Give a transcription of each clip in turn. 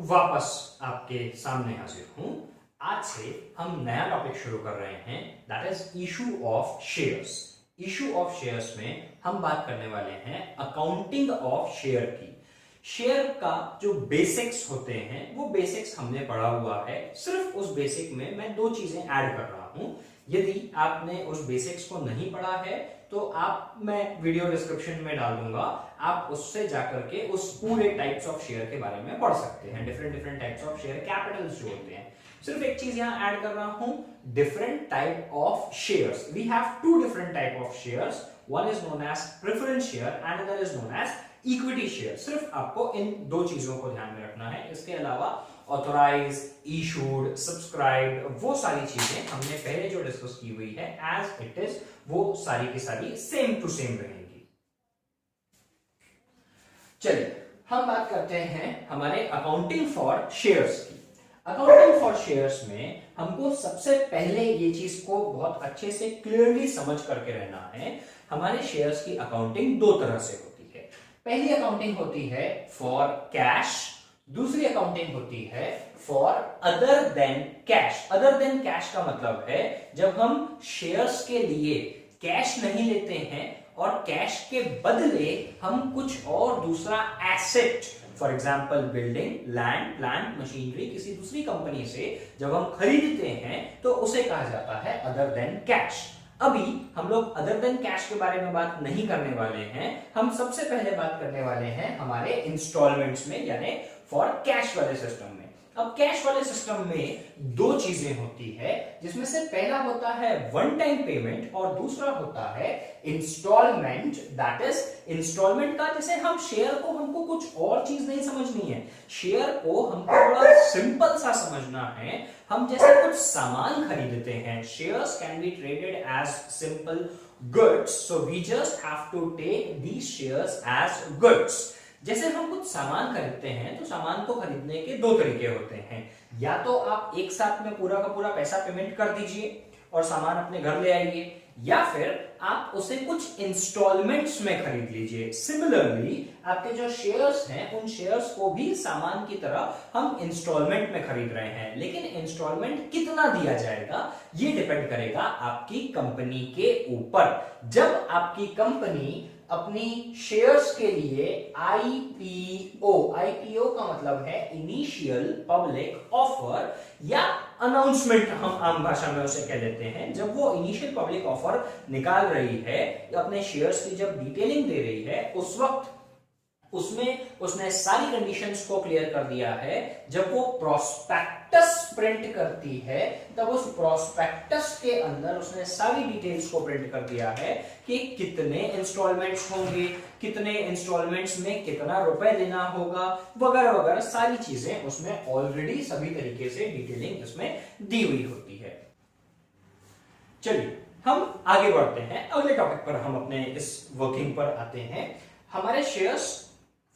वापस आपके सामने हाजिर हूं। आज से हम नया टॉपिक शुरू कर रहे हैं, that is issue of shares. Issue of shares में हम बात करने वाले हैं अकाउंटिंग ऑफ शेयर की। शेयर का जो बेसिक्स होते हैं वो बेसिक्स हमने पढ़ा हुआ है, सिर्फ उस बेसिक में मैं दो चीजें ऐड कर रहा हूं। यदि आपने उस बेसिक्स को नहीं पढ़ा है तो मैं वीडियो डिस्क्रिप्शन में डाल दूंगा, आप उससे जाकर के उस पूरे टाइप्स ऑफ शेयर के बारे में पढ़ सकते हैं। Different different types of share, Capitals जो होते हैं। सिर्फ एक चीज यहां ऐड कर रहा हूं, different type of shares. We have two different type of shares, one is known as preference share and other is known as equity share. सिर्फ आपको इन दो चीजों को ध्यान में रखना है। इसके अलावा ऑथोराइज, इशूड, सब्सक्राइब, वो सारी चीजें हमने पहले जो डिस्कस की हुई है एज इट इज, वो सारी की सारी सेम टू सेम रहेंगी। चलिए हम बात करते हैं हमारे अकाउंटिंग फॉर शेयर्स की। अकाउंटिंग फॉर शेयर्स में हमको सबसे पहले ये चीज को बहुत अच्छे से क्लियरली समझ करके रहना है। हमारे शेयर्स की अकाउंटिंग दो तरह से होती है। पहली अकाउंटिंग होती है फॉर कैश, दूसरी अकाउंटिंग होती है for other than cash. Other than cash का मतलब है जब हम शेयर्स के लिए कैश नहीं लेते हैं और कैश के बदले हम कुछ और दूसरा asset, for example building, land, plant, machinery किसी दूसरी कंपनी से जब हम खरीदते हैं तो उसे कहा जाता है अदर देन कैश। अभी हम लोग अदर देन कैश के बारे में बात नहीं करने वाले हैं। हम सबसे पहले बात करने वाले हैं हमारे इंस्टॉलमेंट्स में, यानी फॉर कैश वाले सिस्टम में। अब कैश वाले सिस्टम में दो चीजें होती है, जिसमें से पहला होता है वन टाइम पेमेंट और दूसरा होता है इंस्टॉलमेंट। दैट इज इंस्टॉलमेंट का, जैसे हम शेयर को, हमको कुछ और चीज नहीं समझनी है, शेयर को हमको थोड़ा सिंपल सा समझना है। हम जैसे कुछ सामान खरीदते हैं, shares can be traded as simple goods, so we just have to take these shares as goods. जैसे हम कुछ सामान खरीदते हैं तो सामान को खरीदने के दो तरीके होते हैं। या तो आप एक साथ में पूरा का पूरा पैसा पेमेंट कर दीजिए और सामान अपने घर ले आइए, या फिर आप उसे कुछ इंस्टॉलमेंट्स में खरीद लीजिए। सिमिलरली आपके जो शेयर्स हैं उन शेयर्स को भी सामान की तरह हम इंस्टॉलमेंट में खरीद रहे हैं, लेकिन इंस्टॉलमेंट कितना दिया जाएगा ये डिपेंड करेगा आपकी कंपनी के ऊपर। जब आपकी कंपनी अपनी शेयर्स के लिए आईपीओ का मतलब है इनिशियल पब्लिक ऑफर या अनाउंसमेंट, हम आम भाषा में उसे कह देते हैं। जब वो इनिशियल पब्लिक ऑफर निकाल रही है, अपने शेयर्स की जब डिटेलिंग दे रही है, उस वक्त उसमें उसने सारी कंडीशंस को क्लियर कर दिया है। जब वो प्रोस्पेक्टस प्रिंट करती है तब उस प्रोस्पेक्टस के अंदर उसने सारी डिटेल्स को प्रिंट कर दिया है कि कितने इंस्टॉलमेंट्स होंगे, कितने इंस्टॉलमेंट्स में कितना रुपए देना होगा, वगैरह वगैरह सारी चीजें उसमें ऑलरेडी सभी तरीके से डिटेलिंग इसमें दी हुई होती है। चलिए हम आगे बढ़ते हैं, अगले टॉपिक पर हम अपने इस वर्किंग पर आते हैं। हमारे shares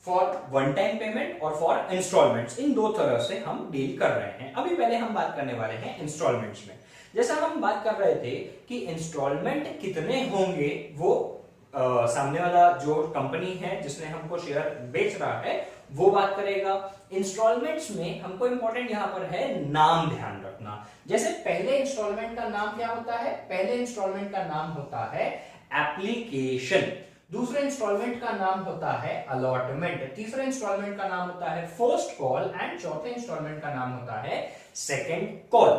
for one time payment और फॉर इंस्टॉलमेंट्स, इन दो तरह से हम डील कर रहे हैं। अभी पहले हम बात करने वाले हैं इंस्टॉलमेंट्स में। जैसा हम बात कर रहे थे कि इंस्टॉलमेंट कितने होंगे, वो सामने वाला जो कंपनी है जिसने हमको शेयर बेच रहा है वो बात करेगा। इंस्टॉलमेंट्स में हमको इंपॉर्टेंट यहां पर है नाम ध्यान रखना। जैसे पहले इंस्टॉलमेंट का नाम क्या होता है? पहले इंस्टॉलमेंट का नाम होता है एप्लीकेशन, दूसरे इंस्टॉलमेंट का नाम होता है अलॉटमेंट, तीसरे इंस्टॉलमेंट का नाम होता है फर्स्ट कॉल एंड चौथे इंस्टॉलमेंट का नाम होता है सेकंड कॉल।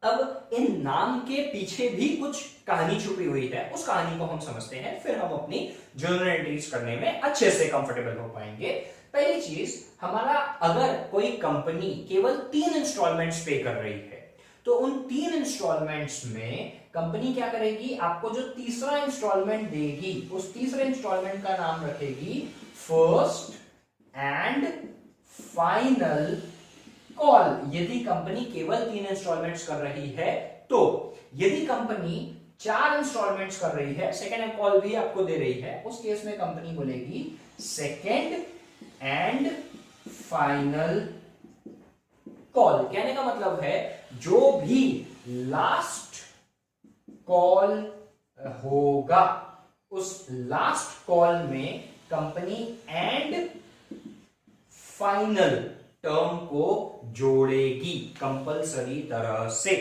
अब इन नाम के पीछे भी कुछ कहानी छुपी हुई है, उस कहानी को हम समझते हैं, फिर हम अपनी जर्नल एंट्रीज करने में अच्छे से कंफर्टेबल हो पाएंगे। पहली चीज, हमारा अगर कोई कंपनी केवल 3 इंस्टॉलमेंट्स पे कर रही है तो उन 3 इंस्टॉलमेंट्स में कंपनी क्या करेगी, आपको जो तीसरा इंस्टॉलमेंट देगी उस तीसरे इंस्टॉलमेंट का नाम रखेगी फर्स्ट एंड फाइनल कॉल। यदि कंपनी केवल 3 इंस्टॉलमेंट्स कर रही है तो, यदि कंपनी 4 इंस्टॉलमेंट्स कर रही है, सेकेंड कॉल भी आपको दे रही है, उस केस में कंपनी बोलेगी सेकेंड एंड फाइनल कॉल। कहने का मतलब है जो भी लास्ट कॉल होगा उस लास्ट कॉल में कंपनी एंड फाइनल टर्म को जोड़ेगी कंपल्सरी तरह से।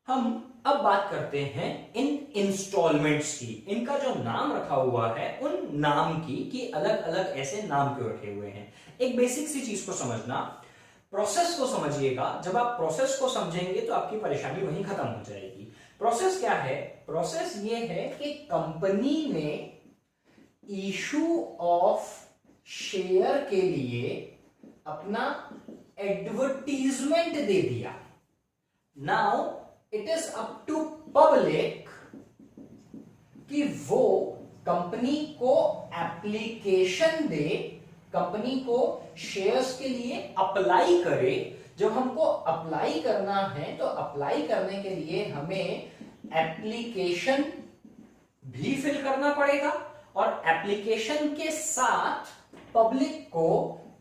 हम अब बात करते हैं इन इंस्टॉलमेंट्स की। इनका जो नाम रखा हुआ है उन नाम की कि अलग अलग ऐसे नाम क्यों रखे हुए हैं। एक बेसिक सी चीज को समझना, प्रोसेस को समझिएगा। जब आप प्रोसेस को समझेंगे तो आपकी परेशानी वहीं खत्म हो जाएगी। प्रोसेस क्या है? प्रोसेस ये है कि कंपनी ने इशू ऑफ शेयर के लिए अपना एडवर्टीजमेंट दे दिया। Now it is up to public कि वो कंपनी को एप्लीकेशन दे, कंपनी को शेयर्स के लिए अप्लाई करे। जब हमको अप्लाई करना है तो अप्लाई करने के लिए हमें एप्लीकेशन भी फिल करना पड़ेगा और एप्लीकेशन के साथ पब्लिक को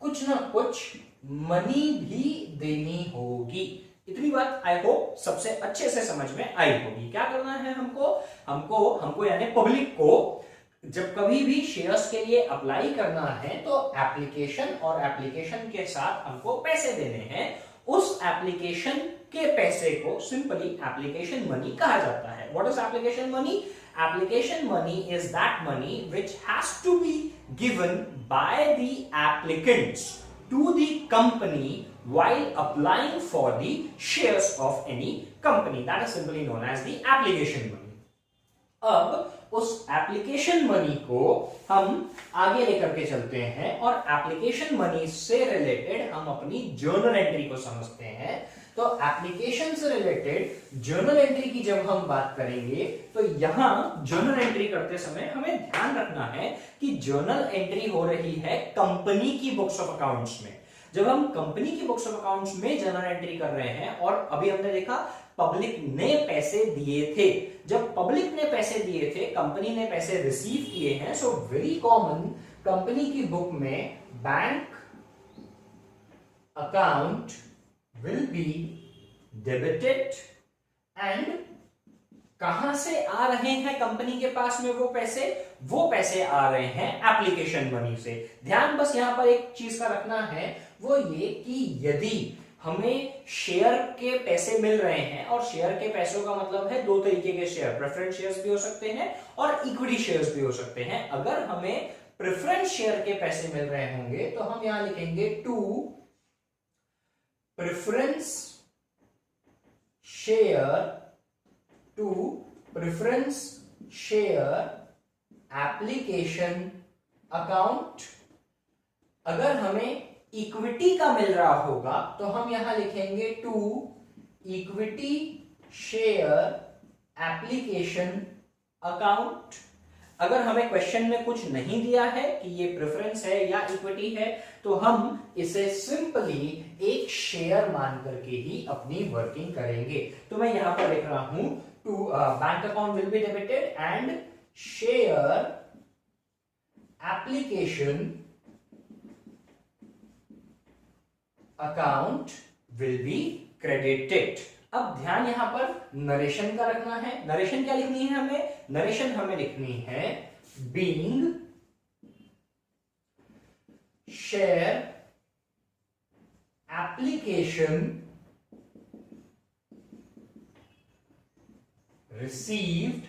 कुछ ना कुछ मनी भी देनी होगी। इतनी बात आई होप सबसे अच्छे से समझ में आई होगी। क्या करना है हमको? हमको यानी पब्लिक को जब कभी भी शेयर्स के लिए अप्लाई करना है तो एप्लीकेशन और एप्लीकेशन के साथ हमको पैसे देने हैं। उस एप्लीकेशन के पैसे को सिंपली एप्लीकेशन मनी कहा जाता है। What is application money? Application money is that money which has to be given by the applicants to the company while applying for the shares of any company. That is simply known as the application money. अब उस application money को हम आगे लेकर के चलते हैं और एप्लीकेशन मनी से रिलेटेड हम अपनी जर्नल एंट्री को समझते हैं। तो एप्लीकेशन से रिलेटेड जर्नल एंट्री की जब हम बात करेंगे तो यहां जर्नल एंट्री करते समय हमें ध्यान रखना है कि जर्नल एंट्री हो रही है कंपनी की बुक्स ऑफ अकाउंट्स में। जब हम कंपनी की बुक्स ऑफ अकाउंट्स में जर्नल एंट्री कर रहे हैं और अभी हमने देखा पब्लिक ने पैसे दिए थे। जब पब्लिक ने पैसे दिए थे, कंपनी ने पैसे रिसीव किए हैं, सो वेरी कॉमन कंपनी की बुक में bank account will be debited and कहां से आ रहे हैं कंपनी के पास में वो पैसे आ रहे हैं एप्लीकेशन मनी से। ध्यान बस यहां पर एक चीज का रखना है, वो ये कि यदि हमें शेयर के पैसे मिल रहे हैं, और शेयर के पैसों का मतलब है दो तरीके के शेयर, प्रेफरेंस शेयर्स भी हो सकते हैं और इक्विटी शेयर्स भी हो सकते हैं। अगर हमें प्रेफरेंस शेयर के पैसे मिल रहे होंगे तो हम यहां लिखेंगे to preference share application account। अगर हमें इक्विटी का मिल रहा होगा तो हम यहां लिखेंगे to equity share application account. अगर हमें क्वेश्चन में कुछ नहीं दिया है कि ये प्रेफरेंस है या इक्विटी है तो हम इसे सिंपली एक शेयर मान करके ही अपनी वर्किंग करेंगे। तो मैं यहां पर लिख रहा हूं to bank account will be debited and share application account will be credited. अब ध्यान यहां पर नरेशन का रखना है। नरेशन क्या लिखनी है हमें? नरेशन हमें लिखनी है being share application received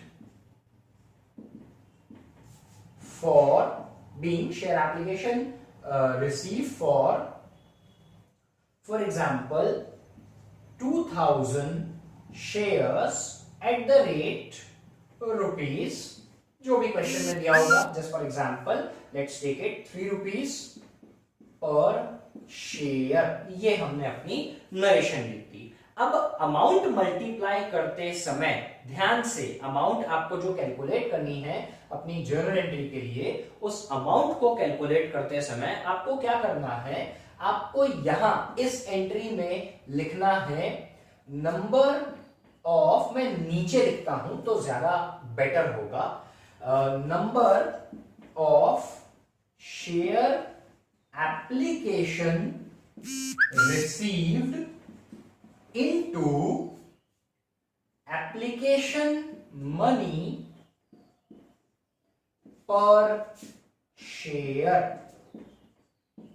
for being share application received for example 2000 shares at the rate rupees, जो भी क्वेश्चन में दिया होगा, just for example let's take it 3 rupees per share. ये हमने अपनी नरेशन लिख दी। अब अमाउंट मल्टीप्लाई करते समय ध्यान से, अमाउंट आपको जो कैलकुलेट करनी है अपनी जर्नल एंट्री के लिए, उस अमाउंट को कैलकुलेट करते समय आपको क्या करना है? आपको यहां इस एंट्री में लिखना है नंबर ऑफ, मैं नीचे लिखता हूं तो ज्यादा बेटर होगा, number of share application received into application money पर शेयर।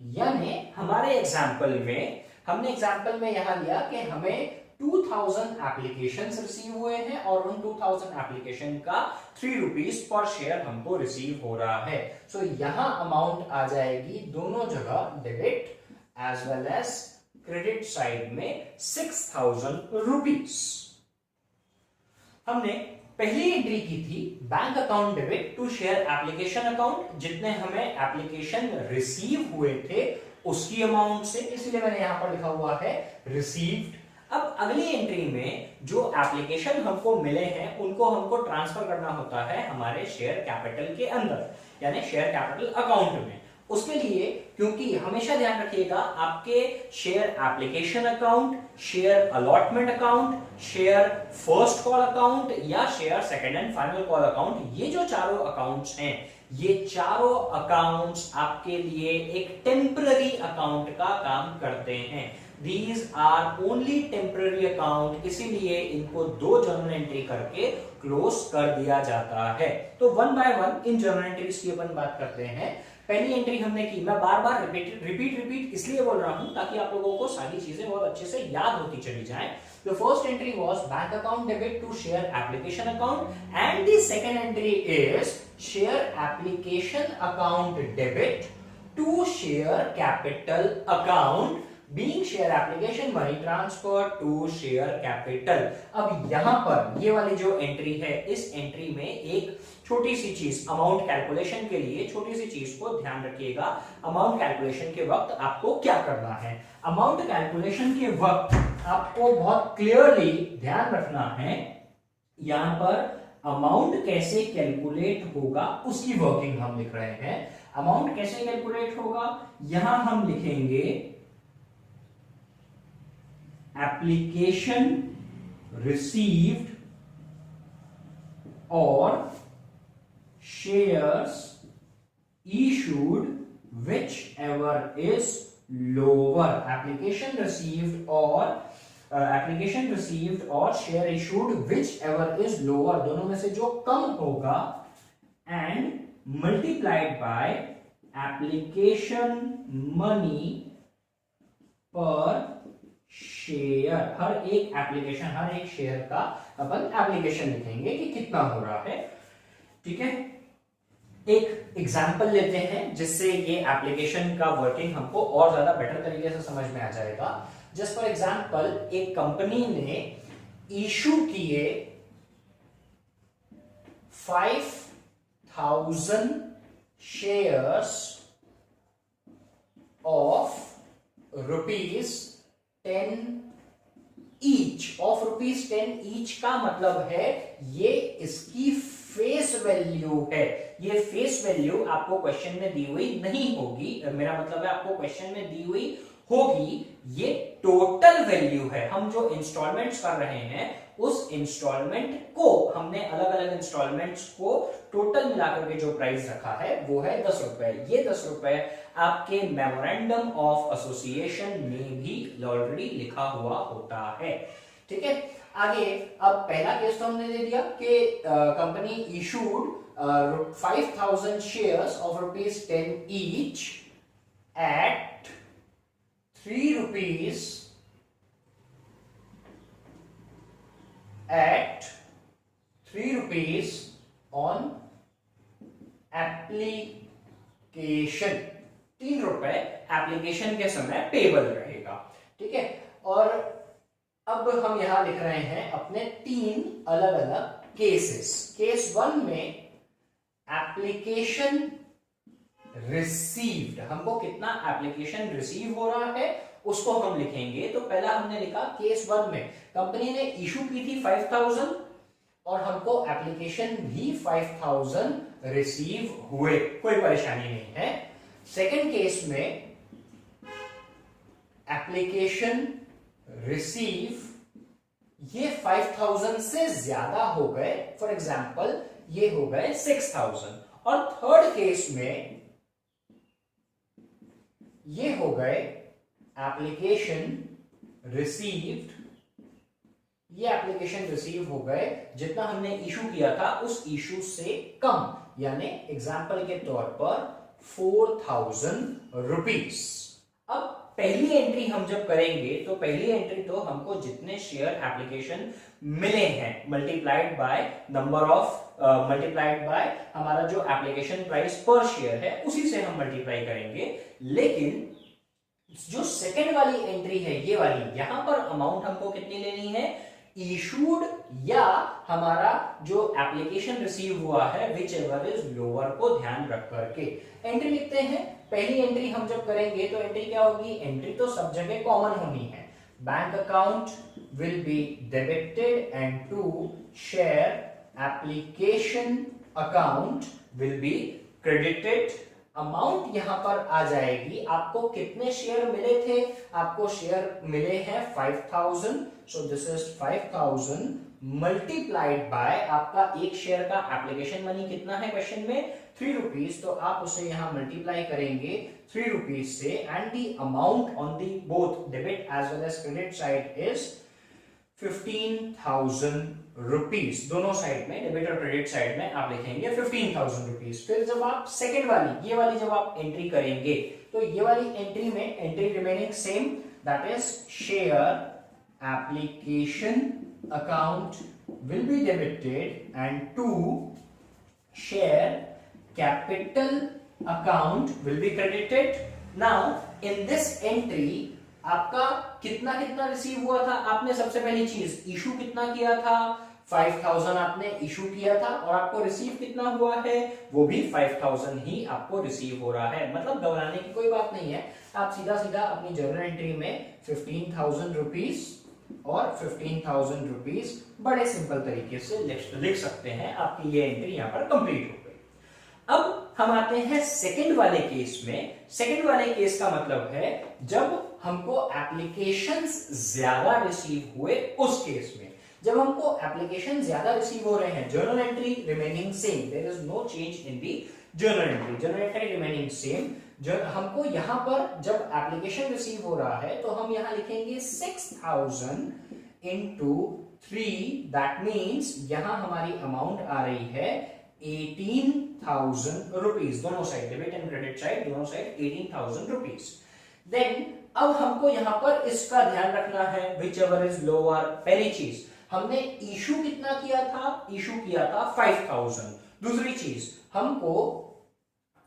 यानी हमारे हमने एग्जाम्पल में यहां लिया कि हमें 2000 एप्लीकेशंस रिसीव हुए हैं और उन 2000 एप्लीकेशन का 3 रुपीज पर शेयर हमको रिसीव हो रहा है। सो यहां अमाउंट आ जाएगी दोनों जगह, debit as well as credit side में 6000 रुपीज। हमने पहली एंट्री की थी bank account debit to share application account, जितने हमें एप्लीकेशन रिसीव हुए थे उसकी अमाउंट से, इसलिए मैंने यहां पर लिखा हुआ है रिसीव्ड। अब अगली एंट्री में जो एप्लीकेशन हमको मिले हैं उनको हमको ट्रांसफर करना होता है हमारे शेयर कैपिटल के अंदर, यानी शेयर कैपिटल अकाउंट में। उसके लिए क्योंकि हमेशा ध्यान रखिएगा आपके share application account, share allotment account, share first call account या share second and final call account, ये जो चारों अकाउंट्स हैं, ये चारों अकाउंट्स आपके लिए एक टेम्पररी अकाउंट का काम करते हैं। These are only temporary account, इसीलिए इनको 2 जर्नल एंट्री करके क्लोज कर दिया जाता है। तो one by one in journal entries की अपन बात करते हैं। पहली एंट्री हमने की, मैं बार बार रिपीट इसलिए बोल रहा हूं ताकि आप लोगों को सारी चीजें बहुत अच्छे से याद होती चली जाएं। The first entry was bank account debit to share application account, and the second entry is share application account debit to share capital account, being share application money transfer to share capital। अब यहां पर ये वाली जो entry है, इस entry में एक छोटी सी चीज, अमाउंट कैलकुलेशन के लिए छोटी सी चीज को ध्यान रखिएगा। अमाउंट कैलकुलेशन के वक्त आपको क्या करना है? अमाउंट कैलकुलेशन के वक्त आपको बहुत क्लियरली ध्यान रखना है, यहां पर अमाउंट कैसे कैलकुलेट होगा उसकी वर्किंग हम लिख रहे हैं। अमाउंट कैसे कैलकुलेट होगा, यहां हम लिखेंगे एप्लीकेशन रिसीव्ड और shares issued whichever is lower। application received or share issued whichever is lower, दोनों में से जो कम होगा, and multiplied by application money per share। हर एक शेयर का अपन एप्लीकेशन लिखेंगे कि कितना हो रहा है। ठीक है, एक एग्जाम्पल लेते हैं जिससे ये एप्लीकेशन का वर्किंग हमको और ज्यादा बेटर तरीके से समझ में आ जाएगा। जस्ट फॉर एग्जाम्पल, एक कंपनी ने इशू किए 5000 शेयर्स ऑफ ₹10 ईच का मतलब है ये इसकी फेस वैल्यू है। ये फेस वैल्यू आपको क्वेश्चन में दी हुई नहीं होगी, मेरा मतलब है आपको क्वेश्चन में दी हुई होगी, ये टोटल वैल्यू है। हम जो इंस्टॉलमेंट्स कर रहे हैं उस इंस्टॉलमेंट को हमने अलग अलग इंस्टॉलमेंट्स को टोटल मिलाकर के जो प्राइस रखा है वो है 10 रुपए। ये 10 रुपए आपके मेमोरेंडम ऑफ एसोसिएशन में भी ऑलरेडी लिखा हुआ होता है। ठीक है, आगे अब पहला केस तो हमने दे दिया कि company issued 5000 shares of ₹10 each eight 3 rupees on application. 3 रुपए एप्लीकेशन के समय पेबल रहेगा। ठीक है, और अब हम यहां लिख रहे हैं अपने 3 अलग अलग केसेस। केस 1 में एप्लीकेशन रिसीव्ड, हमको कितना एप्लीकेशन रिसीव हो रहा है उसको हम लिखेंगे। तो पहला हमने लिखा केस 1 में कंपनी ने इशू की थी 5000 और हमको एप्लीकेशन भी 5000 रिसीव हुए, कोई परेशानी नहीं है। सेकंड केस में एप्लीकेशन रिसीव ये 5000 से ज्यादा हो गए, फॉर एग्जाम्पल ये हो गए 6000। और थर्ड केस में ये हो गए एप्लीकेशन रिसीव्ड, ये एप्लीकेशन रिसीव हो गए जितना हमने इशू किया था उस इशू से कम, यानी एग्जाम्पल के तौर पर 4,000 रुपीज। अब पहली एंट्री हम जब करेंगे तो पहली एंट्री तो हमको जितने शेयर एप्लीकेशन मिले हैं multiplied by number of multiplied by हमारा जो एप्लीकेशन प्राइस पर शेयर है उसी से हम मल्टीप्लाई करेंगे। लेकिन जो सेकंड वाली एंट्री है ये वाली, यहां पर अमाउंट हमको कितनी लेनी है, इशूड या हमारा जो एप्लीकेशन रिसीव हुआ है विच एवर इज लोअर को ध्यान रख करके एंट्री लिखते हैं। पहली एंट्री हम जब करेंगे तो एंट्री क्या होगी, एंट्री तो सब जगह कॉमन होनी है। Bank account will be debited and to share application account will be credited. Amount यहां पर आ जाएगी, आपको कितने शेयर मिले थे, आपको शेयर मिले हैं 5,000, so this is 5,000 multiplied by आपका एक शेयर का एप्लीकेशन मनी कितना है क्वेश्चन में 3 रुपीज, तो आप उसे यहां मल्टीप्लाई करेंगे 3 रुपीज से and the amount on the both debit as well as credit side is 15,000 rupees. दोनों साइड में डेबिट और क्रेडिट साइड में आप लिखेंगे 15,000 रुपीज। फिर जब आप सेकेंड वाली ये वाली जब आप एंट्री करेंगे तो ये वाली एंट्री में entry remaining same, that is share application account will be debited and to share capital account will be credited. Now in this entry आपका कितना कितना रिसीव हुआ था, आपने सबसे पहली चीज इशू कितना किया था, 5,000 आपने इशू किया था और आपको रिसीव कितना हुआ है, वो भी 5,000 ही आपको रिसीव हो रहा है। मतलब घबराने की कोई बात नहीं है, आप सीधा सीधा अपनी जर्नल एंट्री में 15,000 रुपीज और 15,000 रुपीज बड़े सिंपल तरीके से लिख सकते हैं। आपकी ये एंट्री यहां पर कंप्लीट हो गई। अब हम आते हैं सेकंड वाले केस में। सेकंड वाले केस का मतलब है जब हमको एप्लीकेशंस ज्यादा रिसीव हुए, उस केस में जब हमको एप्लीकेशन ज्यादा रिसीव हो रहे हैं, journal entry remaining same, there is no change in the journal entry, journal entry remaining same. हमको यहां पर जब एप्लीकेशन रिसीव हो रहा है तो हम यहां लिखेंगे 6,000 इंटू 3, दैट मीन्स यहां हमारी अमाउंट आ रही है 18,000 रुपीज। दोनों side debit and credit side दोनों साइड 18,000 रुपीज। देन अब हमको यहां पर इसका ध्यान रखना है विच एवर इज लोअर। पहली चीज हमने इशू कितना किया था, इशू किया था 5,000। दूसरी चीज हमको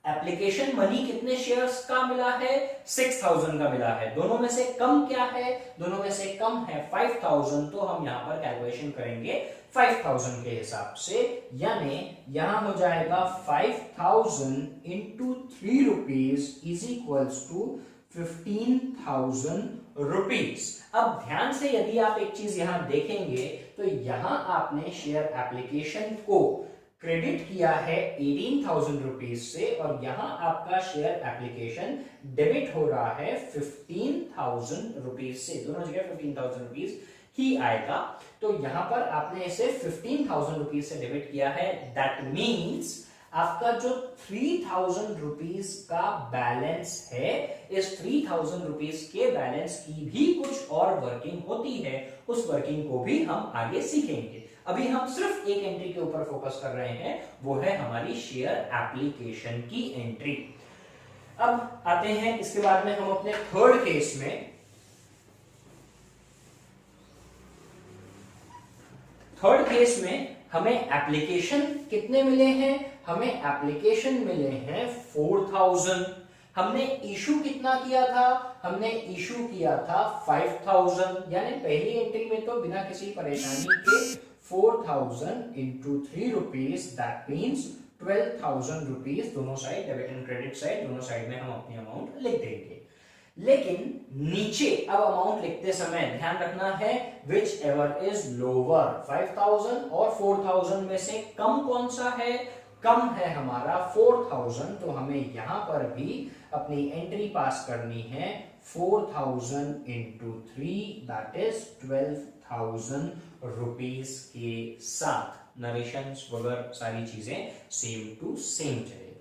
एप्लीकेशन मनी कितने शेयर्स का मिला है, 6,000 का मिला है। दोनों में से कम क्या है, दोनों में से कम है 5,000, तो हम यहां पर कैलकुलेशन करेंगे 5,000 के हिसाब से, यानी यहां हो जाएगा 5,000 into 3 rupees is equals to 15,000 rupees. अब ध्यान से यदि आप एक चीज यहां देखेंगे तो यहां आपने शेयर एप्लीकेशन को क्रेडिट किया है 18,000 रुपीज से और यहां आपका शेयर एप्लीकेशन डेबिट हो रहा है 15,000 रुपीज से। दोनों जगह 15,000 रुपीज ही आएगा, तो यहां पर आपने इसे 15,000 रुपीज से डेबिट किया है। दैट मीन्स आपका जो 3,000 रुपीज का बैलेंस है, इस 3,000 रुपीज के बैलेंस की भी कुछ और वर्किंग होती है, उस वर्किंग को भी हम आगे सीखेंगे। अभी हम सिर्फ एक एंट्री के ऊपर फोकस कर रहे हैं, वो है हमारी शेयर एप्लीकेशन की एंट्री। अब आते हैं इसके बाद में हम अपने थर्ड केस में। थर्ड केस में हमें एप्लीकेशन कितने मिले हैं, हमें एप्लीकेशन मिले हैं 4,000। हमने इशू कितना किया था, हमने इशू किया था 5,000, यानी पहली एंट्री में तो बिना किसी परेशानी के 4,000 into 3 rupees, that means 12,000 rupees. दोनों side debit and credit side दोनों साइड में हम अपनी अमाउंट लिख देंगे। लेकिन नीचे अब अमाउंट लिखते समय ध्यान रखना है विच एवर इज लोअर, 5,000 और 4,000 में से कम कौन सा है, कम है हमारा 4,000, तो हमें यहां पर भी अपनी एंट्री पास करनी है 4,000 इंटू 3, दैट इज 12,000 रुपीज के साथ। नरेशंस वगैरह सारी चीजें सेम टू सेम चलेगी।